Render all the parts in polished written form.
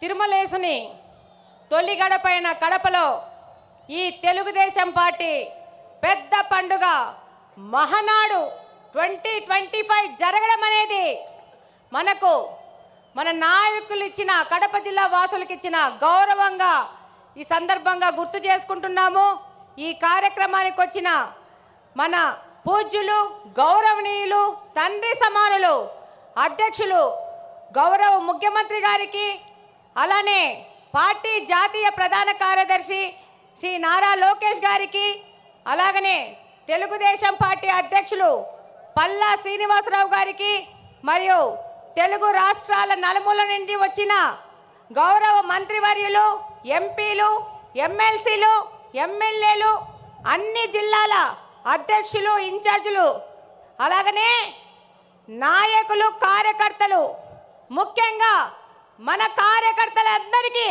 తిరుమలేసుని తొలి గడపైన కడపలో ఈ తెలుగుదేశం పార్టీ పెద్ద పండుగ మహానాడు 2025 జరగడం అనేది మన నాయకులు ఇచ్చిన కడప జిల్లా వాసులకు ఇచ్చిన గౌరవంగా ఈ సందర్భంగా గుర్తు చేసుకుంటున్నాము. ఈ కార్యక్రమానికి వచ్చిన మన పూజ్యులు గౌరవనీయులు తండ్రి సమానులు అధ్యక్షులు గౌరవ ముఖ్యమంత్రి గారికి, అలానే పార్టీ జాతీయ ప్రధాన కార్యదర్శి శ్రీ నారా లోకేష్ గారికి, అలాగనే తెలుగుదేశం పార్టీ అధ్యక్షులు పల్లా శ్రీనివాసరావు గారికి, మరియు తెలుగు రాష్ట్రాల నలుమూల నుండి వచ్చిన గౌరవ మంత్రివర్యులు, ఎంపీలు, ఎమ్మెల్సీలు, ఎమ్మెల్యేలు, అన్ని జిల్లాల అధ్యక్షులు, ఇన్ఛార్జీలు, అలాగనే నాయకులు, కార్యకర్తలు, ముఖ్యంగా మన కార్యకర్తలందరికీ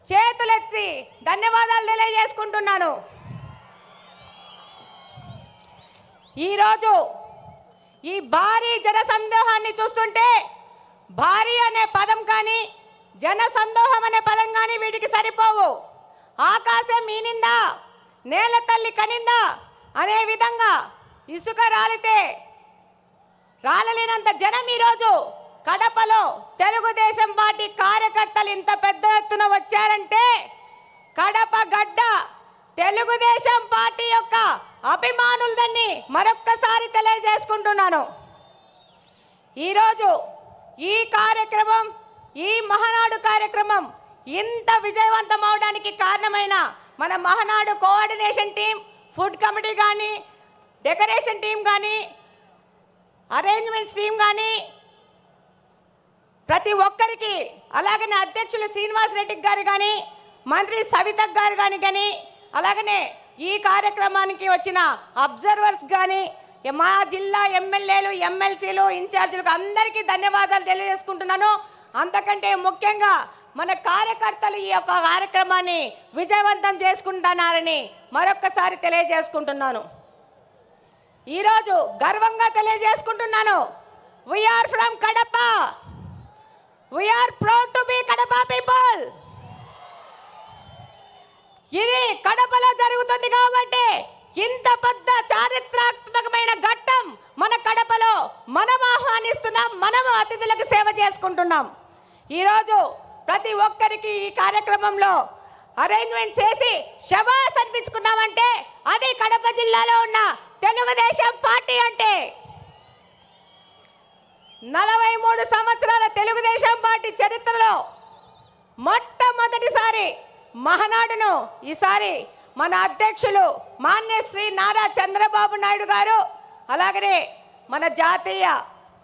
చేతులెత్తి ధన్యవాదాలు తెలియజేసుకుంటున్నాను. ఈరోజు ఈ భారీ జనసందోహాన్ని చూస్తుంటే భారీ అనే పదం కానీ జనసందోహం అనే పదం కానీ వీటికి సరిపోవు. ఆకాశం ఈనిందా, నేల తల్లి కనిందా అనే విధంగా ఇసుక రాలితే రాలలేనంత జనం ఈరోజు కడపలో తెలుగుదేశం పార్టీ కార్యకర్తలు ఇంత పెద్ద ఎత్తున వచ్చారంటే కడప గడ్డ తెలుగుదేశం పార్టీ యొక్క అభిమానులదని మరొక్కసారి తెలియజేసుకుంటున్నాను. ఈరోజు ఈ కార్యక్రమం, ఈ మహానాడు కార్యక్రమం ఇంత విజయవంతం అవడానికి కారణమైన మన Mahanadu coordination team, food committee కానీ, డెకరేషన్ టీం కానీ, అరేంజ్మెంట్స్ టీం కానీ, ప్రతి ఒక్కరికి, అలాగనే అధ్యక్షులు శ్రీనివాస్ రెడ్డి గారు కానీ, మంత్రి సవిత గారు కానీ, అలాగనే ఈ కార్యక్రమానికి వచ్చిన అబ్జర్వర్స్ కానీ, మా జిల్లా ఎమ్మెల్యేలు, ఎమ్మెల్సీలు, ఇన్ఛార్జీలకు అందరికీ ధన్యవాదాలు తెలియజేసుకుంటున్నాను. అంతకంటే ముఖ్యంగా మన కార్యకర్తలు ఈ యొక్క కార్యక్రమాన్ని విజయవంతం చేసుకుంటున్నారని మరొక్కసారి తెలియజేసుకుంటున్నాను. ఈరోజు గర్వంగా తెలియజేసుకుంటున్నాను, we are from Kadapa, we are proud to be Kadapa people. ఇది కడపలో జరుగుతుంది కాబట్టి ఇంత పెద్ద చారిత్రాత్మకమైన ఘట్టం మన కడపలో మనం ఆహ్వానిస్తున్నాం, మనము అతిథులకు సేవ చేసుకుంటున్నాం. ఈరోజు ప్రతి ఒక్కరికి ఈ కార్యక్రమంలో అరేంజ్మెంట్ చేసి శబాస్ అనిపించుకున్నామంటే అది కడప జిల్లాలో ఉన్న తెలుగుదేశం పార్టీ అంటే. 43 సంవత్సరాల తెలుగుదేశం పార్టీ చరిత్రలో మొట్టమొదటిసారి మహానాడును ఈసారి మన అధ్యక్షులు మాన్య శ్రీ నారా చంద్రబాబు నాయుడు గారు, అలాగనే మన జాతీయ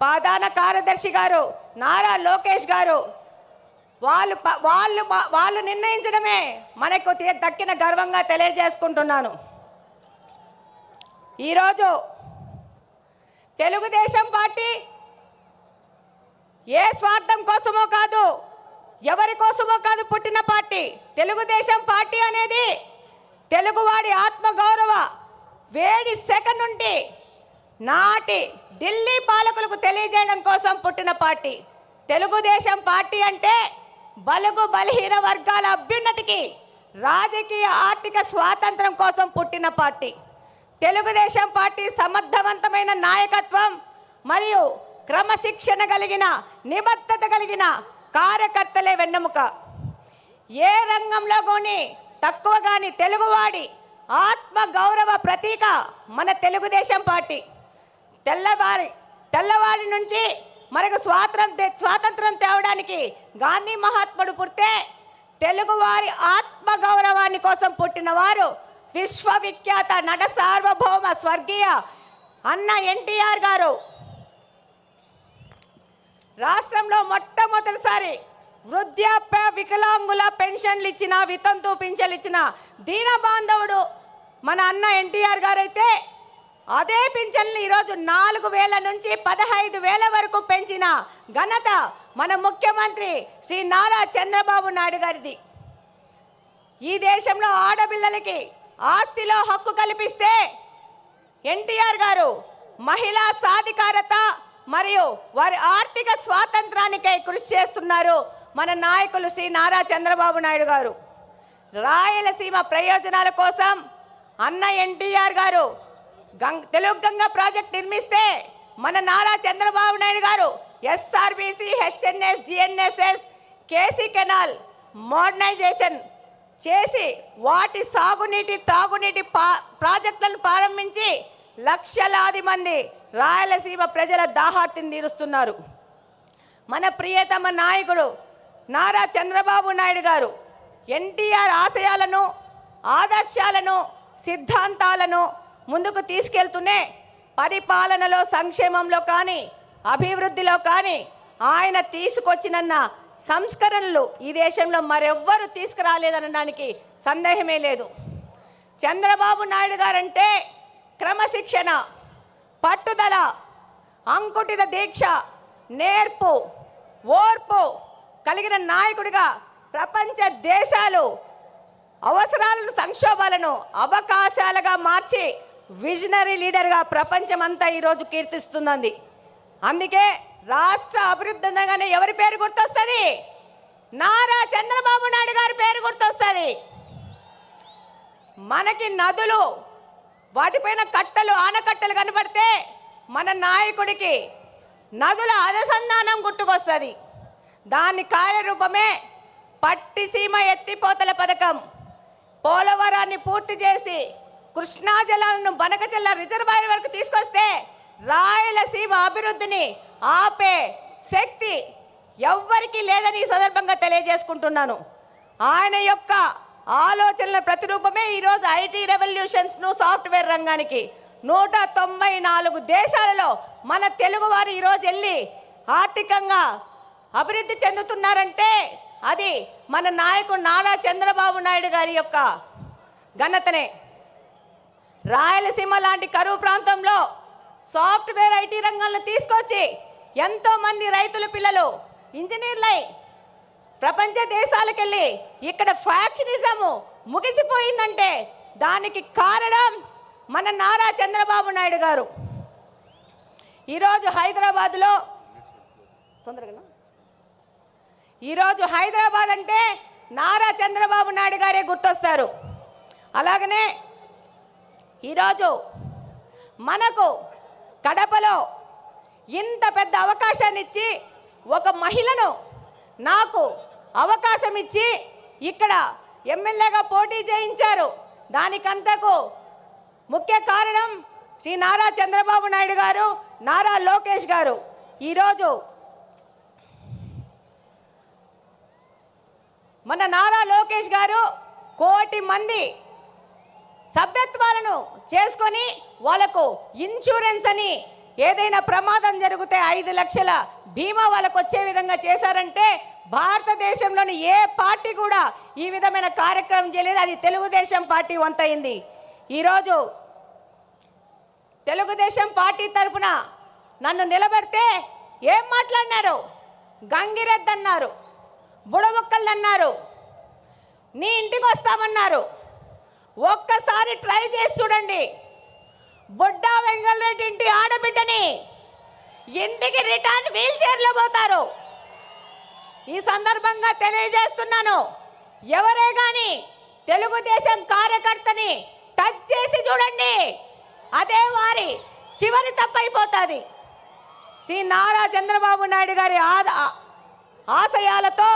ప్రధాన కార్యదర్శి గారు నారా లోకేష్ గారు వాళ్ళు నిర్ణయించడమే మనకు దక్కిన గర్వంగా తెలియజేసుకుంటున్నాను. ఈరోజు తెలుగుదేశం పార్టీ ఏ స్వార్థం కోసమో కాదు, ఎవరి కోసమో కాదు పుట్టిన పార్టీ. తెలుగుదేశం పార్టీ అనేది తెలుగువాడి ఆత్మగౌరవ వేడి సెకన్ నుండి నాటి ఢిల్లీ పాలకులకు తెలియజేయడం కోసం పుట్టిన పార్టీ. తెలుగుదేశం పార్టీ అంటే బలుగు బలహీన వర్గాల అభ్యున్నతికి, రాజకీయ ఆర్థిక స్వాతంత్రం కోసం పుట్టిన పార్టీ. తెలుగుదేశం పార్టీ సమర్థవంతమైన నాయకత్వం మరియు క్రమశిక్షణ కలిగిన, నిబద్ధత కలిగిన కార్యకర్తలే వెన్నెముక. ఏ రంగంలో కానీ తక్కువ కానీ తెలుగువాడి ఆత్మ గౌరవ ప్రతీక మన తెలుగుదేశం పార్టీ. తెల్లవాడి నుంచి మనకు స్వాతంత్రం తేవడానికి గాంధీ మహాత్ముడు పుడితే తెలుగువారి ఆత్మ గౌరవాన్ని కోసం పుట్టిన వారు విశ్వవిఖ్యాత నట సార్వభౌమ స్వర్గీయ అన్న ఎన్టీఆర్ గారు. రాష్ట్రంలో మొట్టమొదటిసారి వృద్ధాప్య వికలాంగుల పెన్షన్లు ఇచ్చిన, వితంతు పింఛన్లు ఇచ్చిన దీన బాంధవుడు మన అన్న ఎన్టీఆర్ గారు అయితే, అదే పింఛన్లు ఈరోజు 4,000 నుంచి 15,000 వరకు పెంచిన ఘనత మన ముఖ్యమంత్రి శ్రీ నారా చంద్రబాబు నాయుడు గారిది. ఈ దేశంలో ఆడపిల్లలకి ఆస్తిలో హక్కు కల్పిస్తే ఎన్టీఆర్ గారు మహిళా సాధికారత మరియు వారి ఆర్థిక స్వాతంత్రానికై కృషి చేస్తున్నారు. మన నాయకులు శ్రీ నారా చంద్రబాబు నాయుడు గారు. రాయలసీమ ప్రయోజనాల కోసం అన్న ఎన్టీఆర్ గారు తెలుగు గంగ ప్రాజెక్ట్ నిర్మిస్తే మన నారా చంద్రబాబు నాయుడు గారు SRBC, HNS, GNSS, KC canal modernisation చేసి వాటి సాగునీటి తాగునీటి ప్రాజెక్టులను ప్రారంభించి లక్షలాది మంది రాయలసీమ ప్రజల దాహార్తిని తీరుస్తున్నారు. మన ప్రియతమ నాయకుడు నారా చంద్రబాబు నాయుడు గారు ఎన్టీఆర్ ఆశయాలను, ఆదర్శాలను, సిద్ధాంతాలను ముందుకు తీసుకెళ్తూనే పరిపాలనలో, సంక్షేమంలో కానీ, అభివృద్ధిలో కానీ ఆయన తీసుకొచ్చినన్న సంస్కరణలు ఈ దేశంలో మరెవ్వరూ తీసుకురాలేదనడానికి సందేహమే లేదు. చంద్రబాబు నాయుడు గారంటే క్రమశిక్షణ, పట్టుదల, అంకుటిత దీక్ష, నేర్పు, ఓర్పు కలిగిన నాయకుడిగా ప్రపంచ దేశాలు అవసరాలను, సంక్షోభాలను అవకాశాలుగా మార్చి విజనరీ లీడర్గా ప్రపంచమంతా ఈరోజు కీర్తిస్తున్నది. అందుకే రాష్ట్ర అభివృద్ధి అనగానే ఎవరి పేరు గుర్తొస్తుంది? నారా చంద్రబాబు నాయుడు గారి పేరు గుర్తొస్తుంది. మనకి నదులు, వాటిపైన కట్టలు, ఆనకట్టలు కనబడితే మన నాయకుడికి నదుల అనుసంధానం గుర్తుకొస్తుంది. దాని కార్యరూపమే పట్టిసీమ ఎత్తిపోతల పథకం. పోలవరాన్ని పూర్తి చేసి కృష్ణా జలాలను బనకచెల్ల రిజర్వాయర్ వరకు తీసుకొస్తే రాయలసీమ అభివృద్ధిని ఆపే శక్తి ఎవ్వరికీ లేదని ఈ సందర్భంగా తెలియజేసుకుంటున్నాను. ఆయన యొక్క ఆలోచనల ప్రతిరూపమే ఈరోజు ఐటీ రెవల్యూషన్స్ను, సాఫ్ట్వేర్ రంగానికి 194 దేశాలలో మన తెలుగువారు ఈరోజు వెళ్ళి ఆర్థికంగా అభివృద్ధి చెందుతున్నారంటే అది మన నాయకుడు నారా చంద్రబాబు నాయుడు గారి యొక్క ఘనతనే. రాయలసీమ లాంటి కరువు ప్రాంతంలో సాఫ్ట్వేర్ ఐటీ రంగాలను తీసుకొచ్చి ఎంతోమంది రైతుల పిల్లలు ఇంజనీర్లై ప్రపంచ దేశాలకు వెళ్ళి ఇక్కడ ఫ్యాక్షనిజము ముగిసిపోయిందంటే దానికి కారణం మన నారా చంద్రబాబు నాయుడు గారు. ఈరోజు హైదరాబాద్ అంటే నారా చంద్రబాబు నాయుడు గారే గుర్తొస్తారు. అలాగనే ఈరోజు మనకు కడపలో ఇంత పెద్ద అవకాశాన్ని ఇచ్చి, ఒక మహిళను నాకు అవకాశం ఇచ్చి ఇక్కడ ఎమ్మెల్యేగా పోటీ చేయించారు. దానికంతకు ముఖ్య కారణం శ్రీ నారా చంద్రబాబు నాయుడు గారు, నారా లోకేష్ గారు. ఈరోజు మన నారా లోకేష్ గారు 1 కోటి మంది సభ్యత్వాలను చేసుకొని వాళ్ళకు ఇన్సూరెన్స్ అని ఏదైనా ప్రమాదం జరిగితే 5 లక్షల బీమా వాళ్ళకు వచ్చే విధంగా చేశారంటే భారతదేశంలోని ఏ పార్టీ కూడా ఈ విధమైన కార్యక్రమం చేయలేదు. అది తెలుగుదేశం పార్టీ వంతైంది. ఈరోజు తెలుగుదేశం పార్టీ తరఫున నన్ను నిలబెడితే ఏం మాట్లాడినారు? గంగిరెద్దు అన్నారు, బుడబొక్కలు అన్నారు, నీ ఇంటికి వస్తామన్నారు. ఒక్కసారి ట్రై చేసి చూడండి. బుడ్డా వెంగళరెడ్డి ఇంటి ఆడబిడ్డని ఇంటికి రిటర్న్ వీల్ చైర్లో పోతారు. ఈ సందర్భంగా తెలియజేస్తున్నాను, ఎవరే కానీ తెలుగుదేశం కార్యకర్తని టచ్ చేసి చూడండి, అదే వారి చివరి తప్పైపోతుంది. శ్రీ నారా చంద్రబాబు నాయుడు గారి ఆశయాలతో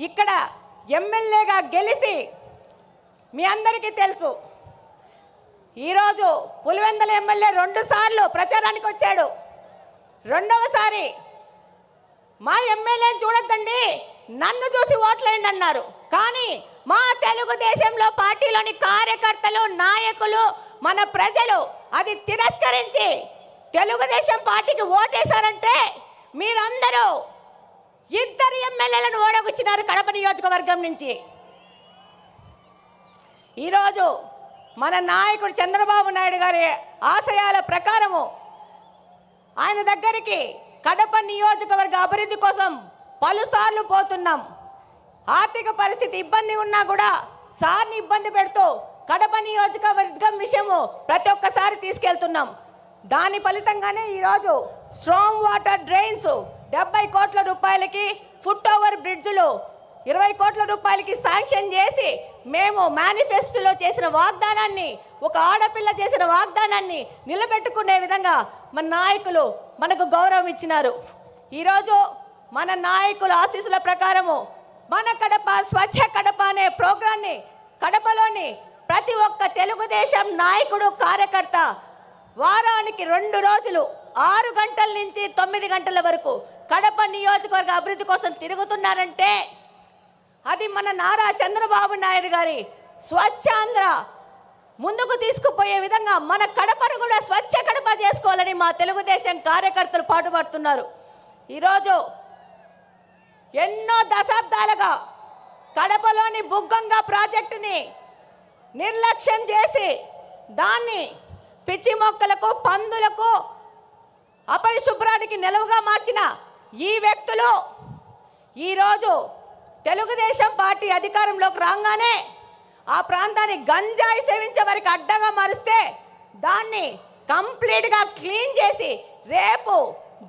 ఇక్కడ ఎమ్మెల్యేగా గెలిచి మీ అందరికీ తెలుసు. ఈరోజు పులివెందుల ఎమ్మెల్యే 2 సార్లు ప్రచారానికి వచ్చాడు. రెండవసారి మా ఎమ్మెల్యేని చూడొద్దండి, నన్ను చూసి ఓట్లేయండి అన్నారు. కానీ మా తెలుగుదేశంలో పార్టీలోని కార్యకర్తలు, నాయకులు, మన ప్రజలు అది తిరస్కరించి తెలుగుదేశం పార్టీకి ఓటేశారంటే మీరందరూ 2 ఎమ్మెల్యేలను ఓడగొచ్చినారు కడప నియోజకవర్గం నుంచి. ఈరోజు మన నాయకుడు చంద్రబాబు నాయుడు గారి ఆశయాల ప్రకారము ఆయన దగ్గరికి కడప నియోజకవర్గ అభివృద్ధి కోసం పలుసార్లు పోతున్నాం. ఆర్థిక పరిస్థితి ఇబ్బంది ఉన్నా కూడా సార్ని ఇబ్బంది పెడుతూ కడప నియోజకవర్గం విషయము ప్రతి ఒక్కసారి తీసుకెళ్తున్నాం. దాని ఫలితంగానే ఈరోజు స్ట్రాంగ్ వాటర్ డ్రైన్స్ 70 కోట్ల రూపాయలకి ఫుట్ ఓవర్ బ్రిడ్జ్లు 20 కోట్ల రూపాయలకి శాంక్షన్ చేసి మేము మేనిఫెస్టోలో చేసిన వాగ్దానాన్ని, ఒక ఆడపిల్ల చేసిన వాగ్దానాన్ని నిలబెట్టుకునే విధంగా మన నాయకులు మనకు గౌరవం ఇచ్చినారు. ఈరోజు మన నాయకుల ఆశీస్సుల ప్రకారము మన కడప స్వచ్ఛ కడప అనే ప్రోగ్రాన్ని కడపలోని ప్రతి ఒక్క తెలుగుదేశం నాయకుడు కార్యకర్త వారానికి 2 రోజులు 6 గంటల నుంచి 9 గంటల వరకు కడప నియోజకవర్గ అభివృద్ధి కోసం తిరుగుతున్నారంటే అది మన నారా చంద్రబాబు నాయుడు గారి స్వచ్ఛాంధ్ర ముందుకు తీసుకుపోయే విధంగా మన కడపను కూడా స్వచ్ఛ కడప చేసుకోవాలని మా తెలుగుదేశం కార్యకర్తలు పాటుపడుతున్నారు. ఈరోజు ఎన్నో దశాబ్దాలుగా కడపలోని బుగ్గంగా ప్రాజెక్టుని నిర్లక్ష్యం చేసి దాన్ని పిచ్చి మొక్కలకు, పందులకు, అపరిశుభ్రానికి నిలువుగా మార్చిన ఈ వ్యక్తులు ఈరోజు తెలుగుదేశం పార్టీ అధికారంలోకి రాగానే ఆ ప్రాంతాన్ని గంజాయి సేవించే వారికి అడ్డగా మారిస్తే దాన్ని కంప్లీట్గా క్లీన్ చేసి రేపు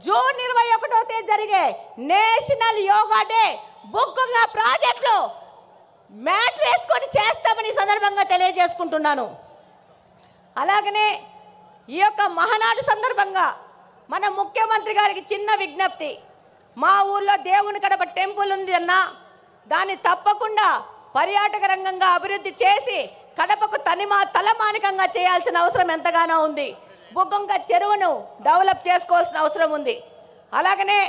జూన్ 21వ తేదీ జరిగే నేషనల్ యోగా డే బుగ్గంగా ప్రాజెక్టులో మ్యాట్ వేసుకొని చేస్తామని సందర్భంగా తెలియజేసుకుంటున్నాను. అలాగనే ఈ యొక్క మహానాడు సందర్భంగా మన ముఖ్యమంత్రి గారికి చిన్న విజ్ఞప్తి. మా ఊర్లో దేవుని కడప టెంపుల్ ఉంది అన్న, దాన్ని తప్పకుండా పర్యాటక రంగంగా అభివృద్ధి చేసి కడపకు తలమానికంగా చేయాల్సిన అవసరం ఎంతగానో ఉంది. బుగ్గంగా చెరువును డెవలప్ చేసుకోవాల్సిన అవసరం ఉంది. అలాగనే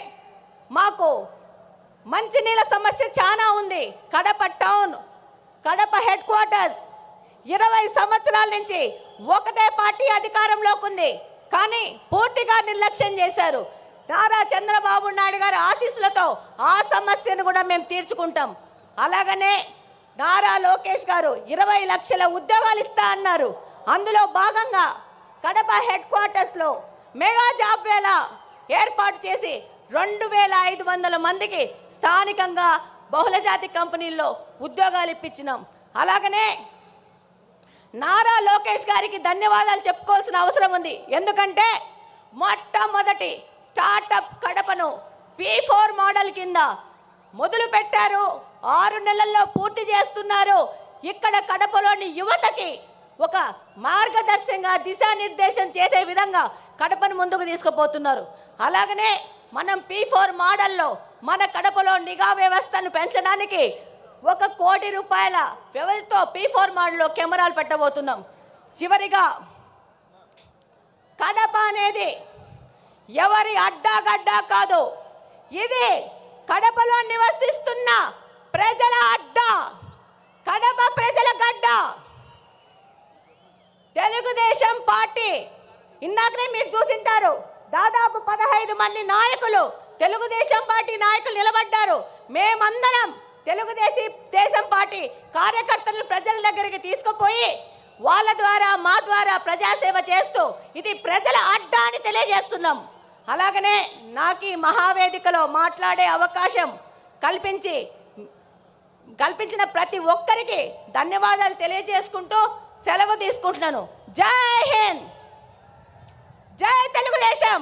మాకు మంచినీళ్ళ సమస్య చాలా ఉంది. Kadapa town, Kadapa head quarters 20 సంవత్సరాల నుంచి ఒకటే పార్టీ అధికారంలోకి ఉంది, కానీ పూర్తిగా నిర్లక్ష్యం చేశారు. నారా చంద్రబాబు నాయుడు గారి ఆశీస్సులతో ఆ సమస్యను కూడా మేము తీర్చుకుంటాం. అలాగనే నారా లోకేష్ గారు 20 లక్షల ఉద్యోగాలు ఇస్తా అన్నారు. అందులో భాగంగా కడప హెడ్ క్వార్టర్స్లో మెగా జాబ్ వేళ ఏర్పాటు చేసి 2500 మందికి స్థానికంగా బహుళజాతి కంపెనీల్లో ఉద్యోగాలు ఇప్పించినాం. అలాగనే నారా లోకేష్ గారికి ధన్యవాదాలు చెప్పుకోవాల్సిన అవసరం ఉంది. ఎందుకంటే మొట్టమొదటి స్టార్టప్ కడపను P4 మోడల్ కింద మొదలు పెట్టారు. 6 నెలల్లో పూర్తి చేస్తున్నారు. ఇక్కడ కడపలోని యువతకి ఒక మార్గదర్శకంగా దిశానిర్దేశం చేసే విధంగా కడపను ముందుకు తీసుకుపోతున్నారు. అలాగనే మనం P4 మోడల్లో మన కడపలో నిఘా వ్యవస్థను పెంచడానికి 1 కోటి రూపాయల వ్యవధితో P4 మోడల్లో కెమెరాలు పెట్టబోతున్నాం. చివరిగా కడప అనేది ఎవరి అడ్డాగడ్డా కాదు, ఇది కడపలో నివసిస్తున్న ప్రజల అడ్డా, కడప ప్రజల గడ్డ. తెలుగుదేశం పార్టీ ఇందాకనే మీరు చూసింటారు, దాదాపు 15 మంది నాయకులు తెలుగుదేశం పార్టీ నాయకులు నిలబడ్డారు. మేమందరం తెలుగుదేశం పార్టీ కార్యకర్తలను ప్రజల దగ్గరికి తీసుకుపోయి వాళ్ళ ద్వారా మా ద్వారా ప్రజాసేవ చేస్తూ ఇది ప్రజల అడ్డా అని తెలియజేస్తున్నాం. అలాగనే నాకు ఈ మహావేదికలో మాట్లాడే అవకాశం కల్పించిన ప్రతి ఒక్కరికి ధన్యవాదాలు తెలియజేసుకుంటూ సెలవు తీసుకుంటున్నాను. జై హింద్, జై తెలుగుదేశం.